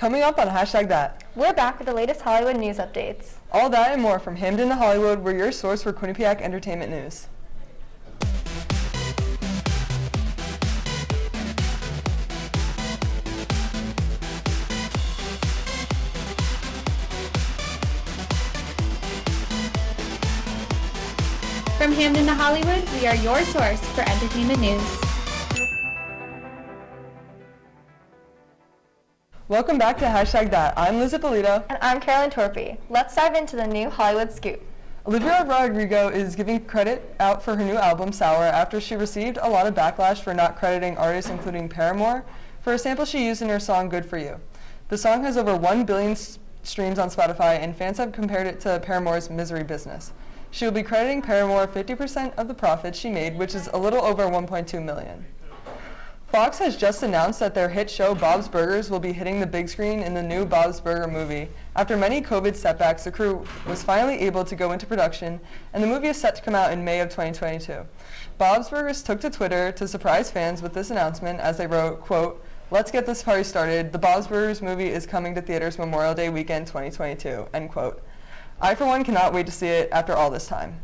Coming up on #that. We're back with the latest Hollywood news updates. All that and more from Hamden to Hollywood, we're your source for Quinnipiac entertainment news. From Hamden to Hollywood, we are your source for entertainment news. Welcome back to #that. I'm Liz Ippolito. And I'm Carolyn Torpy. Let's dive into the new Hollywood scoop. Olivia Rodrigo is giving credit out for her new album, Sour, after she received a lot of backlash for not crediting artists including Paramore for a sample she used in her song Good For You. The song has over 1 billion streams on Spotify, and fans have compared it to Paramore's Misery Business. She will be crediting Paramore 50% of the profits she made, which is a little over 1.2 million. Fox has just announced that their hit show Bob's Burgers will be hitting the big screen in the new Bob's Burger movie. After many COVID setbacks, the crew was finally able to go into production, and the movie is set to come out in May of 2022. Bob's Burgers took to Twitter to surprise fans with this announcement as they wrote, quote, "Let's get this party started. The Bob's Burgers movie is coming to theaters Memorial Day weekend 2022, end quote. I, for one, cannot wait to see it after all this time.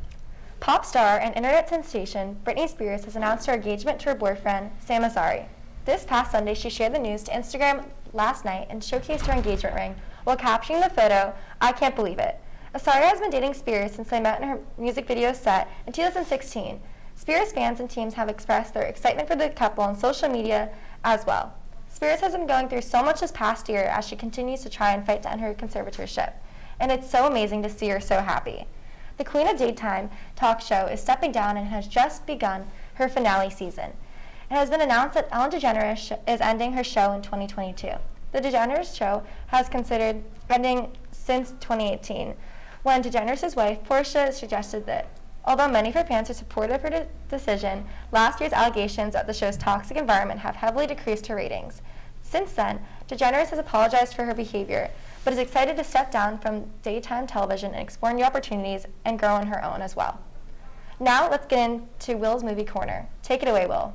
Pop star and internet sensation Britney Spears has announced her engagement to her boyfriend, Sam Asghari. This past Sunday, she shared the news to Instagram last night and showcased her engagement ring while captioning the photo, "I can't believe it." Asghari has been dating Spears since they met in her music video set in 2016. Spears fans and teams have expressed their excitement for the couple on social media as well. Spears has been going through so much this past year as she continues to try and fight to end her conservatorship, and it's so amazing to see her so happy. The Queen of Daytime talk show is stepping down and has just begun her finale season. It has been announced that Ellen DeGeneres is ending her show in 2022. The DeGeneres show has considered ending since 2018, when DeGeneres' wife, Portia, suggested that. Although many of her fans are supportive of her decision, last year's allegations of the show's toxic environment have heavily decreased her ratings. Since then, DeGeneres has apologized for her behavior, but is excited to step down from daytime television and explore new opportunities and grow on her own as well. Now let's get into Will's Movie Corner. Take it away, Will.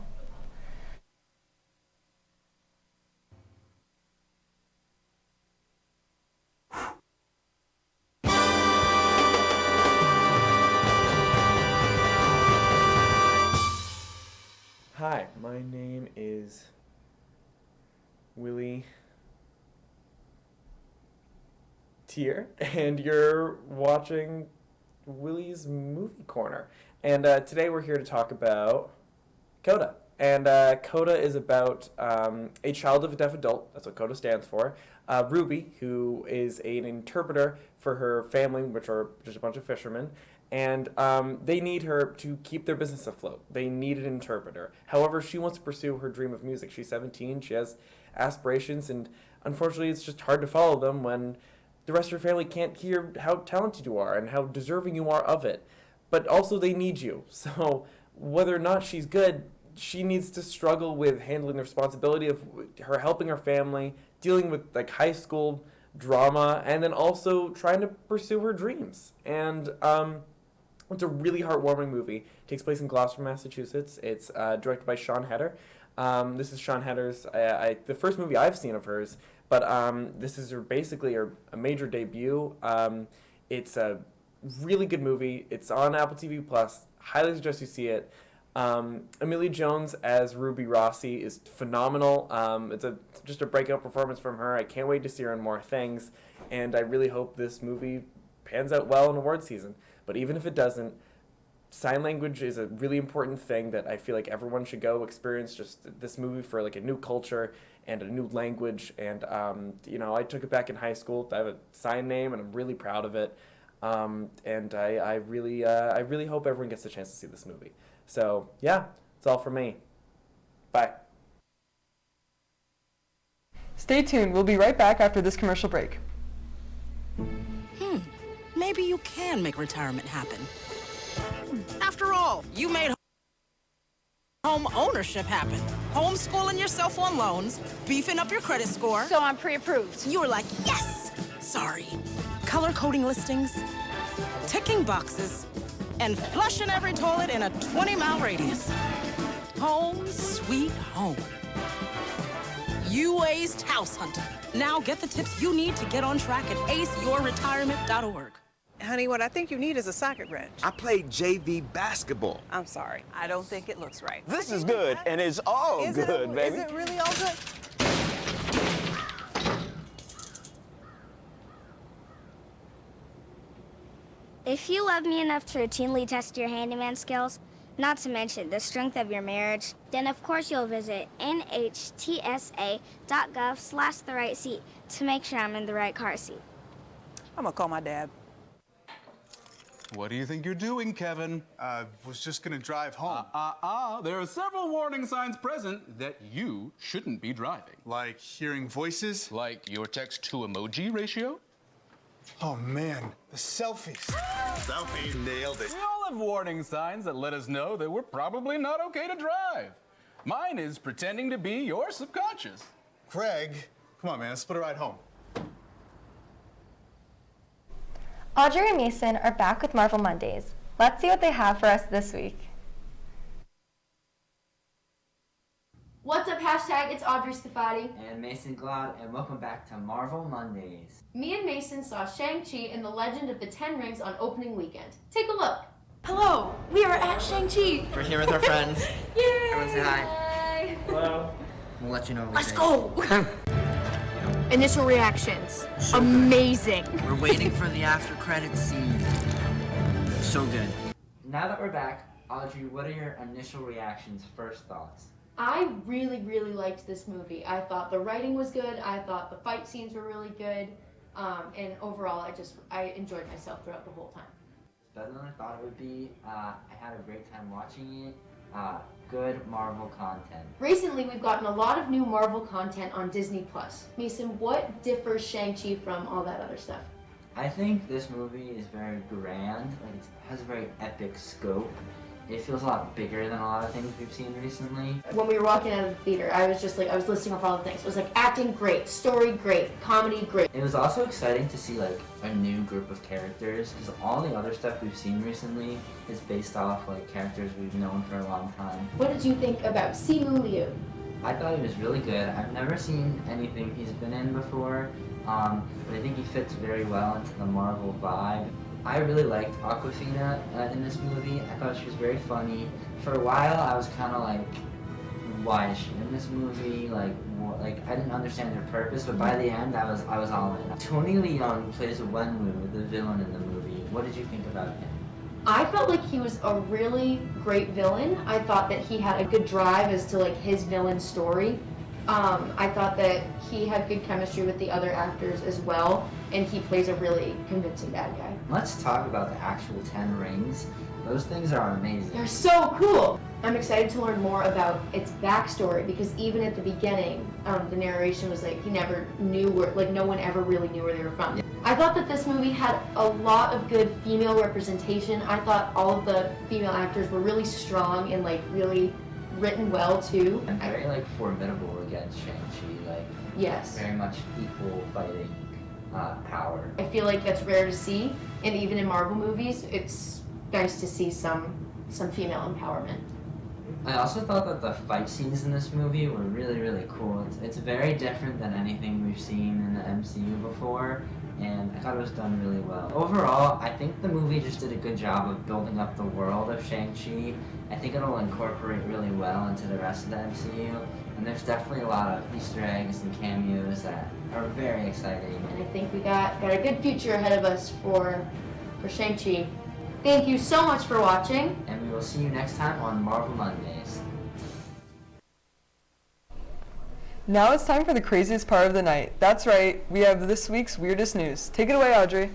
Hi, my name is Willie Tier, and you're watching Willie's Movie Corner. And today we're here to talk about CODA. And CODA is about a child of a deaf adult. That's what CODA stands for. Ruby, who is an interpreter for her family, which are just a bunch of fishermen. And they need her to keep their business afloat. They need an interpreter. However, she wants to pursue her dream of music. She's 17. She has aspirations, and unfortunately, it's just hard to follow them when the rest of your family can't hear how talented you are and how deserving you are of it. But also, they need you. So whether or not she's good, she needs to struggle with handling the responsibility of her helping her family, dealing with like high school drama, and then also trying to pursue her dreams. And it's a really heartwarming movie. It takes place in Gloucester, Massachusetts. It's directed by Sean Heder. This is Sean Heder's, the first movie I've seen of hers, but this is basically a major debut. It's a really good movie. It's on Apple TV+. Highly suggest you see it. Emilia Jones as Ruby Rossi is phenomenal. It's just a breakout performance from her. I can't wait to see her in more things, and I really hope this movie pans out well in award season. But even if it doesn't, sign language is a really important thing that I feel like everyone should go experience just this movie for like a new culture and a new language. And, I took it back in high school. I have a sign name and I'm really proud of it. And I really hope everyone gets a chance to see this movie. So yeah, that's all from me. Bye. Stay tuned. We'll be right back after this commercial break. Maybe you can make retirement happen. After all, you made home ownership happen. Homeschooling yourself on loans, beefing up your credit score. So I'm pre-approved. You were like, yes! Sorry. Color coding listings, ticking boxes, and flushing every toilet in a 20-mile radius. Home sweet home. You aced House Hunter. Now get the tips you need to get on track at aceyourretirement.org. Honey, what I think you need is a socket wrench. I played JV basketball. I'm sorry. I don't think it looks right. This is good, and it's all good, baby. Is it really all good? If you love me enough to routinely test your handyman skills, not to mention the strength of your marriage, then of course you'll visit nhtsa.gov/therightseat to make sure I'm in the right car seat. I'm gonna call my dad. What do you think you're doing, Kevin? Was just gonna drive home. There are several warning signs present that you shouldn't be driving. Like hearing voices? Like your text-to-emoji ratio? Oh man, the selfies. Selfie. Nailed it. We all have warning signs that let us know that we're probably not okay to drive. Mine is pretending to be your subconscious. Craig, come on man, let's split a ride home. Audrey and Mason are back with Marvel Mondays. Let's see what they have for us this week. What's up, hashtag? It's Audrey SCAFATI. And Mason GLOD, and welcome back to Marvel Mondays. Me and Mason saw Shang-Chi and the Legend of the Ten Rings on opening weekend. Take a look. Hello, we are at Shang-Chi. We're here with our friends. Yay! Everyone say hi. Hello. We'll let you know what we Let's think. go. Initial reactions. Amazing. We're waiting for the after credits scene. So good. Now that we're back, Audrey, what are your initial reactions, first thoughts? I really, really liked this movie. I thought the writing was good. I thought the fight scenes were really good. And overall, I enjoyed myself throughout the whole time. It's better than I thought it would be. I had a great time watching it. Good Marvel content. Recently, we've gotten a lot of new Marvel content on Disney+. Mason, what differs Shang-Chi from all that other stuff? I think this movie is very grand. Like it has a very epic scope. It feels a lot bigger than a lot of things we've seen recently. When we were walking out of the theater, I was listing off all the things. It was like acting great, story great, comedy great. It was also exciting to see like a new group of characters, because all the other stuff we've seen recently is based off like characters we've known for a long time. What did you think about Simu Liu? I thought he was really good. I've never seen anything he's been in before, but I think he fits very well into the Marvel vibe. I really liked Awkwafina in this movie. I thought she was very funny. For a while, I was kind of like, why is she in this movie? Like I didn't understand her purpose, but by the end, I was all in. Tony Leung plays Wenwu, the villain in the movie. What did you think about him? I felt like he was a really great villain. I thought that he had a good drive as to like his villain story. I thought that he had good chemistry with the other actors as well, and he plays a really convincing bad guy. Let's talk about the actual 10 rings. Those things are amazing. They're so cool! I'm excited to learn more about its backstory, because even at the beginning, the narration was like he never knew where, like no one ever really knew where they were from. Yeah. I thought that this movie had a lot of good female representation. I thought all of the female actors were really strong and like really written well too. And very like formidable against Shang-Chi, like yes, very much equal fighting power. I feel like that's rare to see, and even in Marvel movies, it's nice to see some female empowerment. I also thought that the fight scenes in this movie were really, really cool. It's very different than anything we've seen in the MCU before, and I thought it was done really well. Overall, I think the movie just did a good job of building up the world of Shang-Chi. I think it'll incorporate really well into the rest of the MCU, and there's definitely a lot of Easter eggs and cameos that are very exciting. And I think we got a good future ahead of us for Shang-Chi. Thank you so much for watching. And we will see you next time on Marvel Mondays. Now it's time for the craziest part of the night. That's right, we have this week's weirdest news. Take it away, Audrey.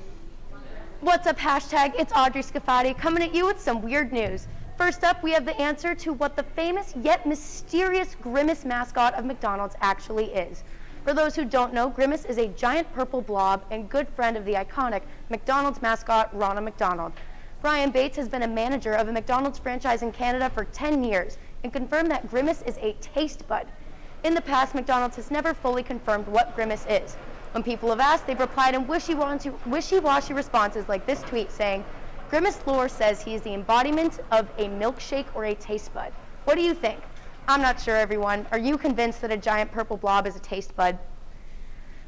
What's up, hashtag? It's Audrey SCAFATI coming at you with some weird news. First up, we have the answer to what the famous yet mysterious Grimace mascot of McDonald's actually is. For those who don't know, Grimace is a giant purple blob and good friend of the iconic McDonald's mascot, Ronald McDonald. Brian Bates has been a manager of a McDonald's franchise in Canada for 10 years and confirmed that Grimace is a taste bud. In the past, McDonald's has never fully confirmed what Grimace is. When people have asked, they've replied in wishy-washy responses like this tweet saying, "Grimace lore says he is the embodiment of a milkshake or a taste bud. What do you think? I'm not sure, everyone. Are you convinced that a giant purple blob is a taste bud?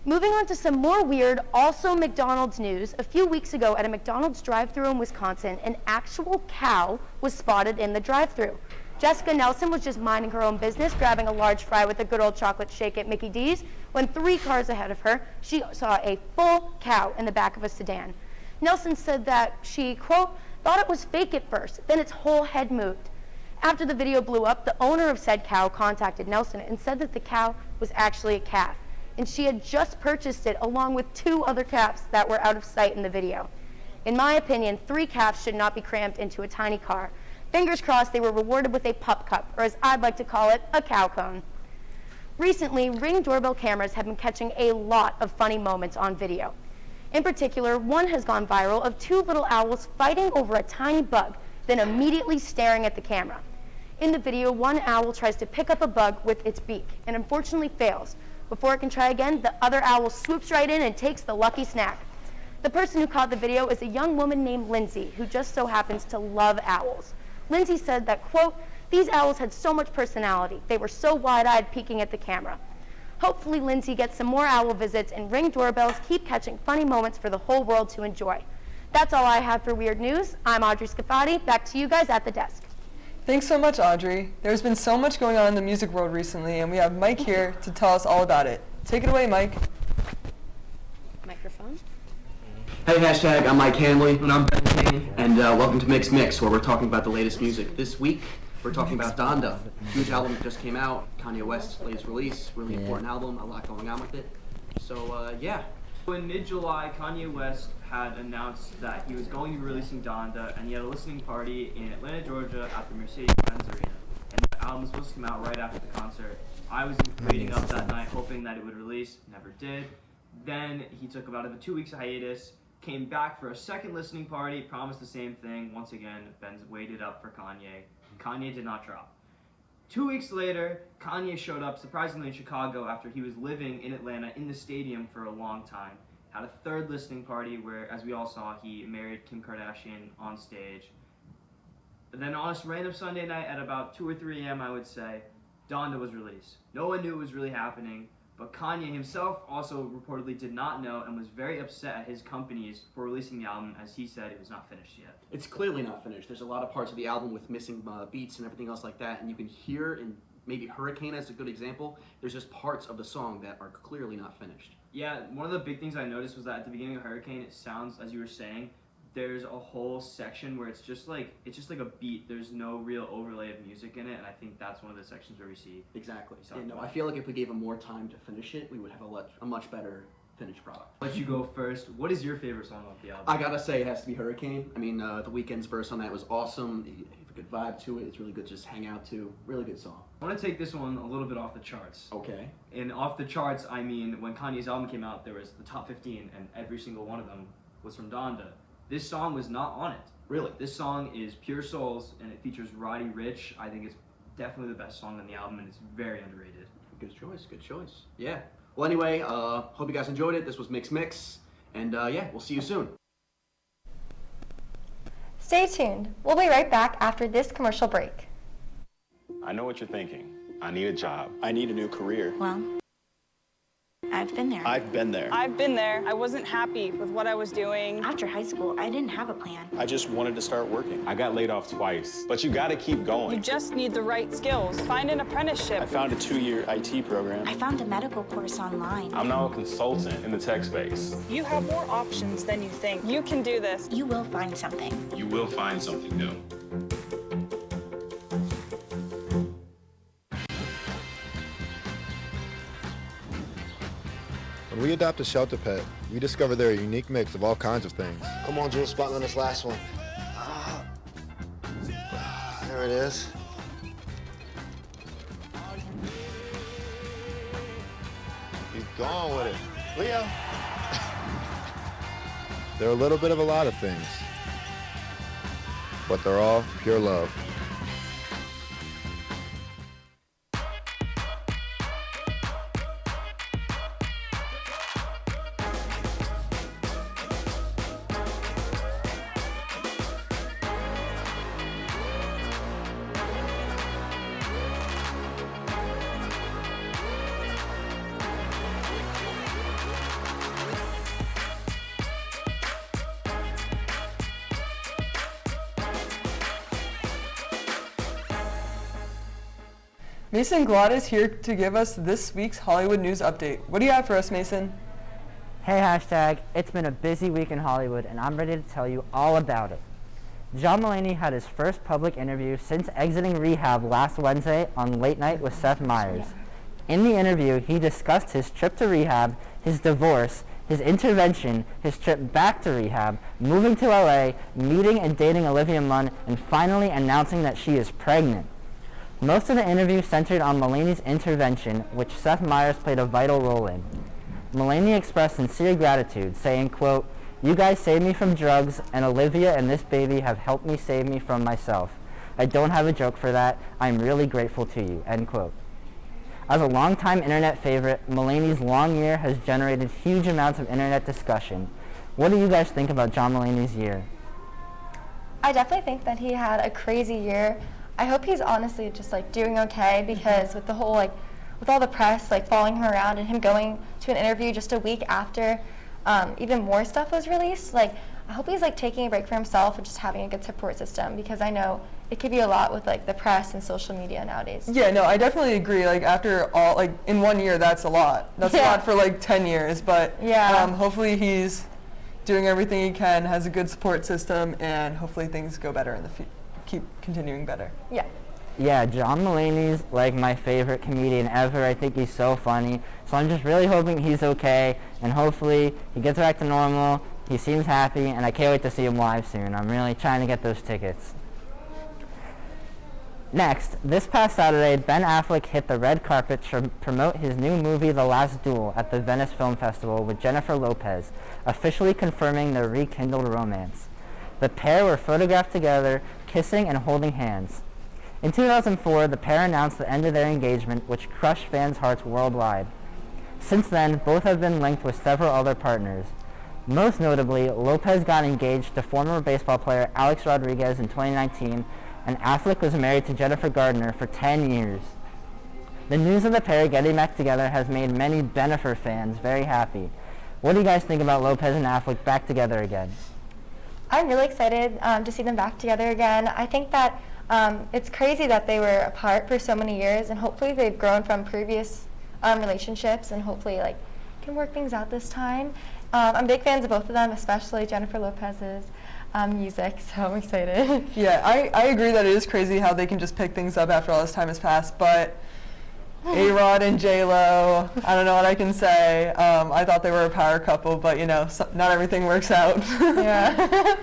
Moving on to some more weird, also McDonald's news, a few weeks ago at a McDonald's drive-thru in Wisconsin, an actual cow was spotted in the drive-thru. Jessica Nelson was just minding her own business, grabbing a large fry with a good old chocolate shake at Mickey D's, when 3 cars ahead of her, she saw a full cow in the back of a sedan. Nelson said that she, quote, thought it was fake at first, then its whole head moved. After the video blew up, the owner of said cow contacted Nelson and said that the cow was actually a calf, and she had just purchased it along with 2 other calves that were out of sight in the video. In my opinion, 3 calves should not be crammed into a tiny car. Fingers crossed they were rewarded with a pup cup, or as I'd like to call it, a cow cone. Recently, Ring doorbell cameras have been catching a lot of funny moments on video. In particular, one has gone viral of 2 little owls fighting over a tiny bug, then immediately staring at the camera. In the video, one owl tries to pick up a bug with its beak and unfortunately fails. Before it can try again, the other owl swoops right in and takes the lucky snack. The person who caught the video is a young woman named Lindsay, who just so happens to love owls. Lindsay said that, quote, these owls had so much personality. They were so wide-eyed peeking at the camera. Hopefully Lindsay gets some more owl visits and Ring doorbells keep catching funny moments for the whole world to enjoy. That's all I have for Weird News. I'm Audrey SCAFATI. Back to you guys at the desk. Thanks so much, Audrey. There's been so much going on in the music world recently, and we have Mike here to tell us all about it. Take it away, Mike. Microphone. Hey, hashtag, I'm Mike Hanley. And I'm Ben Kane. And welcome to Mix Mix, where we're talking about the latest music. This week, we're talking about Donda. Huge album that just came out. Kanye West's latest release. Really important album. A lot going on with it. So, yeah. In mid-July, Kanye West had announced that he was going to be releasing Donda, and he had a listening party in Atlanta, Georgia at the Mercedes-Benz Arena. And the album was supposed to come out right after the concert. I was waiting up that night hoping that it would release, never did. Then he took about a 2 weeks hiatus, came back for a second listening party, promised the same thing. Once again, Ben's waited up for Kanye. Kanye did not drop. 2 weeks later, Kanye showed up surprisingly in Chicago after he was living in Atlanta in the stadium for a long time. Had a third listening party where, as we all saw, he married Kim Kardashian on stage. And then on a random Sunday night at about 2 or 3 a.m., I would say, Donda was released. No one knew it was really happening, but Kanye himself also reportedly did not know and was very upset at his companies for releasing the album, as he said it was not finished yet. It's clearly not finished. There's a lot of parts of the album with missing beats and everything else like that, and you can hear, in maybe Hurricane as a good example, there's just parts of the song that are clearly not finished. Yeah, one of the big things I noticed was that at the beginning of Hurricane, it sounds, as you were saying, there's a whole section where it's just like a beat. There's no real overlay of music in it, and I think that's one of the sections where we see. Exactly. Yeah, no, I feel like if we gave him more time to finish it, we would have a much better finished product. I'll let you go first. What is your favorite song off the album? I gotta say it has to be Hurricane. I mean, The Weeknd's verse on that was awesome. You have a good vibe to it. It's really good to just hang out to. Really good song. I want to take this one a little bit off the charts. Okay. And off the charts, I mean, when Kanye's album came out, there was the top 15, and every single one of them was from Donda. This song was not on it. Really? This song is Pure Souls, and it features Roddy Ricch. I think it's definitely the best song on the album, and it's very underrated. Good choice, good choice. Yeah. Well, anyway, hope you guys enjoyed it. This was Mix Mix, and yeah, we'll see you soon. Stay tuned. We'll be right back after this commercial break. I know what you're thinking. I need a job. I need a new career. Well, I've been there. I've been there. I've been there. I wasn't happy with what I was doing. After high school, I didn't have a plan. I just wanted to start working. I got laid off twice, but you gotta keep going. You just need the right skills. Find an apprenticeship. I found a 2-year IT program. I found a medical course online. I'm now a consultant in the tech space. You have more options than you think. You can do this. You will find something. You will find something new. When we adopt a shelter pet, we discover they're a unique mix of all kinds of things. Come on, Jules, spot on this last one. There it is. Keep going with it. Leo. They're a little bit of a lot of things, but they're all pure love. Mason GLOD is here to give us this week's Hollywood news update. What do you have for us, Mason? Hey hashtag, it's been a busy week in Hollywood and I'm ready to tell you all about it. John Mulaney had his first public interview since exiting rehab last Wednesday on Late Night with Seth Meyers. In the interview, he discussed his trip to rehab, his divorce, his intervention, his trip back to rehab, moving to LA, meeting and dating Olivia Munn, and finally announcing that she is pregnant. Most of the interview centered on Mulaney's intervention, which Seth Meyers played a vital role in. Mulaney expressed sincere gratitude, saying, quote, "You guys saved me from drugs, and Olivia and this baby have helped me save me from myself. I don't have a joke for that. I'm really grateful to you," end quote. As a longtime internet favorite, Mulaney's long year has generated huge amounts of internet discussion. What do you guys think about John Mulaney's year? I definitely think that he had a crazy year. I hope he's honestly just like doing okay, because with the whole with all the press following him around and him going to an interview just a week after even more stuff was released, I hope he's taking a break for himself and just having a good support system, because I know it could be a lot with the press and social media nowadays. Yeah, no, I definitely agree. After all, in 1 year, that's a lot. That's a lot for 10 years. But yeah, hopefully he's doing everything he can, has a good support system, and hopefully things go better in the keep continuing better. Yeah. Yeah, John Mulaney's my favorite comedian ever. I think he's so funny. So I'm just really hoping he's okay, and hopefully he gets back to normal. He seems happy, and I can't wait to see him live soon. I'm really trying to get those tickets. Next, this past Saturday, Ben Affleck hit the red carpet to promote his new movie, The Last Duel, at the Venice Film Festival with Jennifer Lopez, officially confirming their rekindled romance. The pair were photographed together, kissing and holding hands. In 2004, the pair announced the end of their engagement, which crushed fans' hearts worldwide. Since then, both have been linked with several other partners. Most notably, Lopez got engaged to former baseball player Alex Rodriguez in 2019, and Affleck was married to Jennifer Gardner for 10 years. The news of the pair getting back together has made many Bennifer fans very happy. What do you guys think about Lopez and Affleck back together again? I'm really excited to see them back together again. I think that it's crazy that they were apart for so many years, and hopefully they've grown from previous relationships, and hopefully can work things out this time. I'm big fans of both of them, especially Jennifer Lopez's music, so I'm excited. Yeah, I agree that it is crazy how they can just pick things up after all this time has passed, but A-Rod and J-Lo, I don't know what I can say. I thought they were a power couple, but not everything works out. Yeah.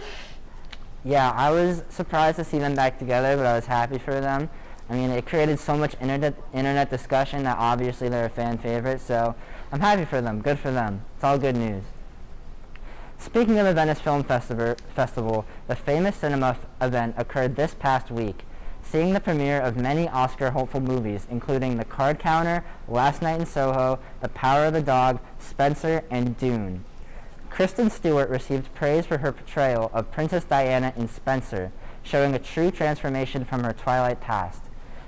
Yeah, I was surprised to see them back together, but I was happy for them. I mean, it created so much internet discussion that obviously they're a fan favorite, so I'm happy for them. Good for them. It's all good news. Speaking of the Venice Film Festival, the famous cinema event occurred this past week, seeing the premiere of many Oscar-hopeful movies, including The Card Counter, Last Night in Soho, The Power of the Dog, Spencer, and Dune. Kristen Stewart received praise for her portrayal of Princess Diana in Spencer, showing a true transformation from her Twilight past.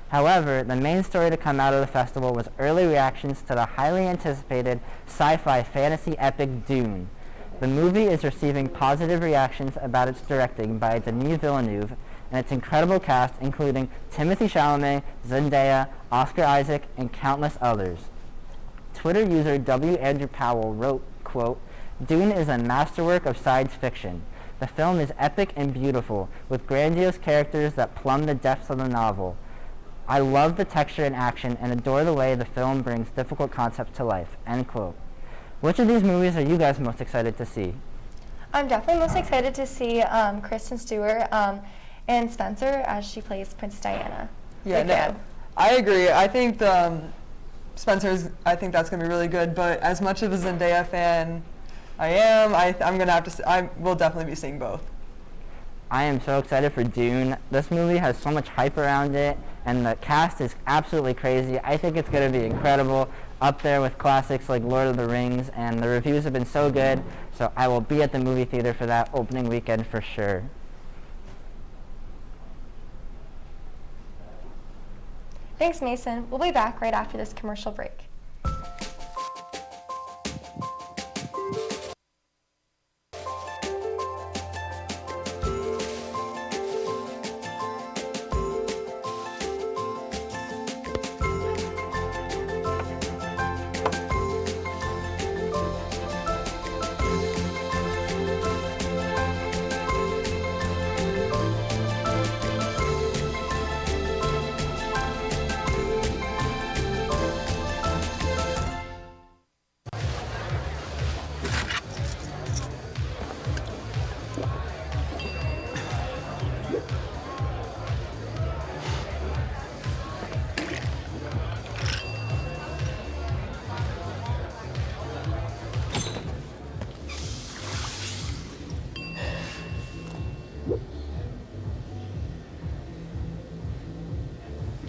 However, the main story to come out of the festival was early reactions to the highly anticipated sci-fi fantasy epic Dune. The movie is receiving positive reactions about its directing by Denis Villeneuve and its incredible cast, including Timothée Chalamet, Zendaya, Oscar Isaac, and countless others. Twitter user W. Andrew Powell wrote, quote, "Dune is a masterwork of science fiction. The film is epic and beautiful, with grandiose characters that plumb the depths of the novel. I love the texture and action and adore the way the film brings difficult concepts to life," end quote. Which of these movies are you guys most excited to see? I'm definitely most excited to see Kristen Stewart and Spencer as she plays Princess Diana. Yeah, no, I agree. I think Spencer's, I think that's going to be really good, but as much of a Zendaya fan I'm going to have to, I will definitely be seeing both. I am so excited for Dune. This movie has so much hype around it, and the cast is absolutely crazy. I think it's going to be incredible, up there with classics like Lord of the Rings, and the reviews have been so good, so I will be at the movie theater for that opening weekend for sure. Thanks, Mason. We'll be back right after this commercial break.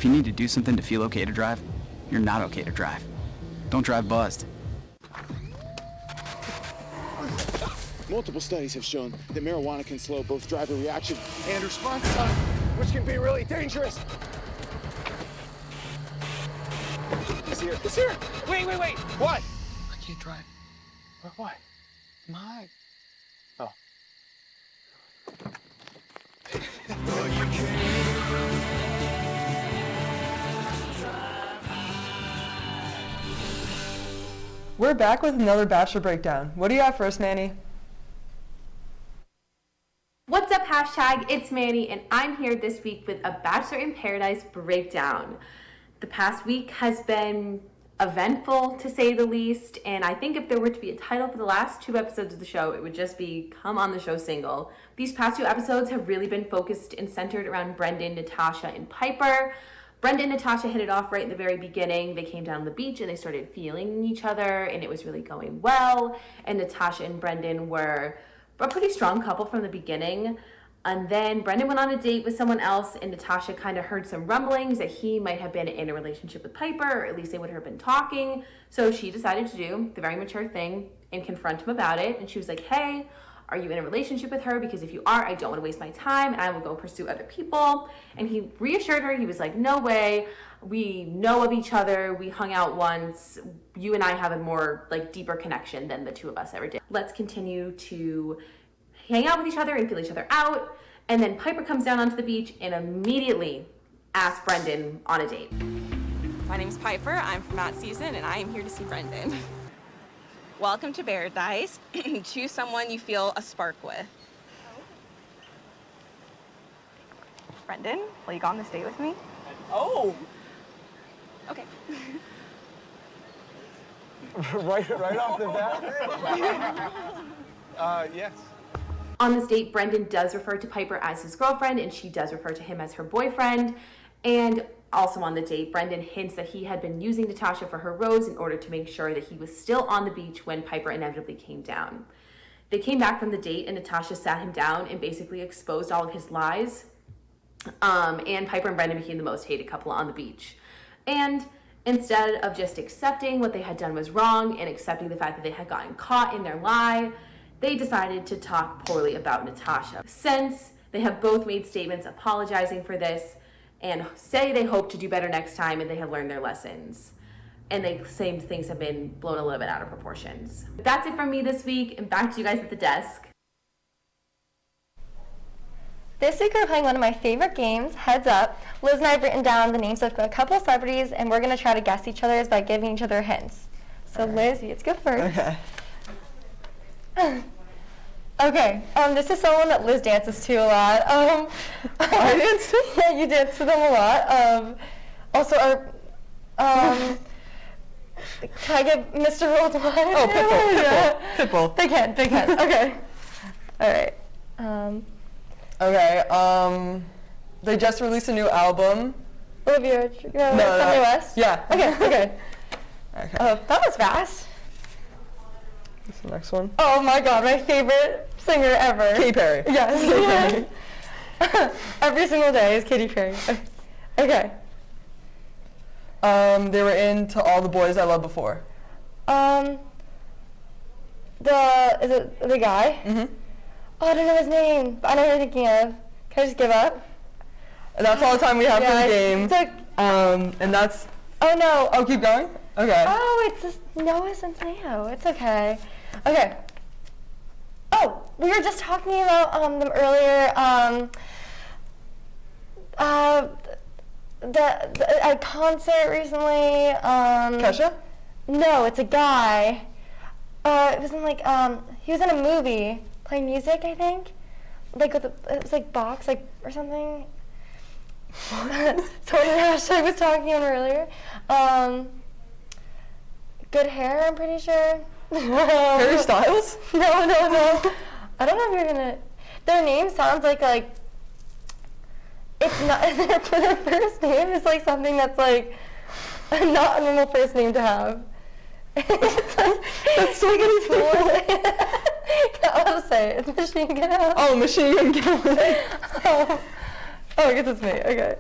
If you need to do something to feel okay to drive, you're not okay to drive. Don't drive buzzed. Multiple studies have shown that marijuana can slow both driver reaction and response time, which can be really dangerous. It's here. It's here. Wait. What? I can't drive. Why? My. Oh. We're back with another Bachelor Breakdown. What do you have for us, Manny? What's up, hashtag? It's Manny, and I'm here this week with a Bachelor in Paradise breakdown. The past week has been eventful, to say the least, and I think if there were to be a title for the last 2 episodes of the show, it would just be Come on the Show Single. These past 2 episodes have really been focused and centered around Brendan, Natasha, and Piper. Brendan and Natasha hit it off right in the very beginning. They came down on the beach and they started feeling each other, and it was really going well. And Natasha and Brendan were a pretty strong couple from the beginning. And then Brendan went on a date with someone else, and Natasha kind of heard some rumblings that he might have been in a relationship with Piper, or at least they would have been talking. So she decided to do the very mature thing and confront him about it. And she was like, hey, are you in a relationship with her? Because if you are, I don't want to waste my time, and I will go pursue other people. And he reassured her. He was like, no way. We know of each other. We hung out once. You and I have a more deeper connection than the 2 of us ever did. Let's continue to hang out with each other and feel each other out. And then Piper comes down onto the beach and immediately asks Brendan on a date. My name's Piper. I'm from Matt Season, and I am here to see Brendan. Welcome to Paradise. Choose someone you feel a spark with. Brendan, will you go on this date with me? Oh! Okay. right off the bat? Yes. On this date, Brendan does refer to Piper as his girlfriend, and she does refer to him as her boyfriend. And also on the date, Brendan hints that he had been using Natasha for her rose in order to make sure that he was still on the beach when Piper inevitably came down. They came back from the date, and Natasha sat him down and basically exposed all of his lies. And Piper and Brendan became the most hated couple on the beach. And instead of just accepting what they had done was wrong and accepting the fact that they had gotten caught in their lie, they decided to talk poorly about Natasha. Since they have both made statements apologizing for this and say they hope to do better next time and they have learned their lessons. And they claim things have been blown a little bit out of proportions. That's it from me this week, and back to you guys at the desk. This week we're playing one of my favorite games, Heads Up. Liz and I have written down the names of a couple of celebrities, and we're going to try to guess each other's by giving each other hints. So Liz, you get to go first. Okay. Okay, this is someone that Liz dances to a lot. I dance to? Yeah, you dance to them a lot. Also, can I give Mr. Worldwide? Oh, Pitbull. They can. Okay. All right. Okay, they just released a new album. Olivia Rodrigo, Kanye West? Yeah. Okay. That was fast. What's the next one? Oh my god, my favorite singer ever. Katy Perry. Yes. Every single day is Katy Perry. Okay. They were into All the Boys I Loved Before. Is it the guy? Mm-hmm. Oh, I don't know his name, but I know what you're thinking of. Can I just give up? That's all the time we have for the game. And that's... Oh no. Oh, keep going? Okay. Oh, it's just Noah Centineo. It's okay. Okay. Oh, we were just talking about them earlier. At a concert recently. Kesha? No, it's a guy. It was in he was in a movie playing music, I think. It was box, or something. So I was talking on earlier. Good hair, I'm pretty sure. Harry Styles? No. I don't know if you're gonna. Their name sounds like it's not. Their first name is something that's not a normal first name to have. That's so good. I'll say it. It's Machine Gun Kelly. Oh, Machine Gun Kelly. Oh, I guess it's me. Okay.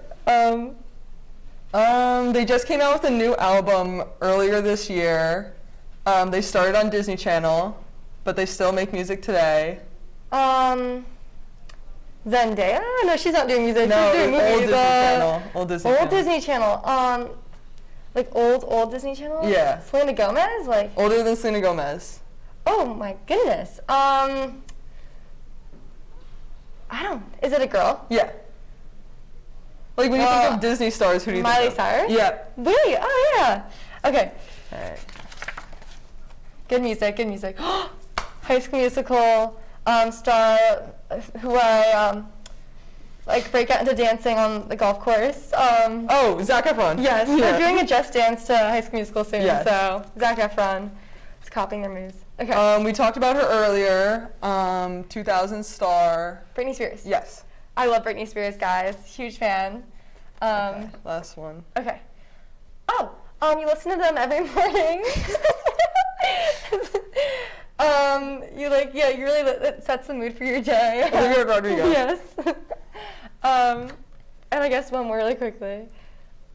They just came out with a new album earlier this year. They started on Disney Channel, but they still make music today. Zendaya? No, she's not doing music. No, she's doing movies. old Disney Channel. Old Disney Old Channel. Disney Channel. Like old Disney Channel? Yeah. Selena Gomez? Like. Older than Selena Gomez. Oh my goodness. Is it a girl? Yeah. Like when you think of Disney stars, who do you Miley think of? Cyrus? Yeah. Really? Oh yeah. Okay. Alright. Good music, good music. High School Musical star who I like break out into dancing on the golf course. Zac Efron. Yes, Yeah. they're doing a Just Dance to High School Musical soon, Yes. so Zac Efron is copying their moves. Okay. We talked about her earlier. 2000 star. Britney Spears. Yes. I love Britney Spears, guys. Huge fan. Okay, last one. Okay. You listen to them every morning. You really, it sets the mood for your day. Olivia Rodrigo. Yes. And I guess one more really quickly.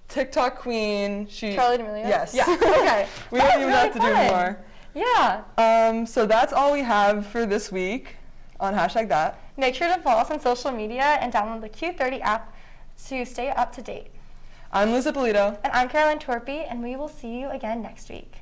TikTok queen. Charli D'Amelio? Yes. Yeah. Okay. We don't even have to do more. Yeah. So that's all we have for this week on #that. Make sure to follow us on social media and download the Q30 app to stay up to date. I'm Liz Ippolito. And I'm Caroline Torpy, and we will see you again next week.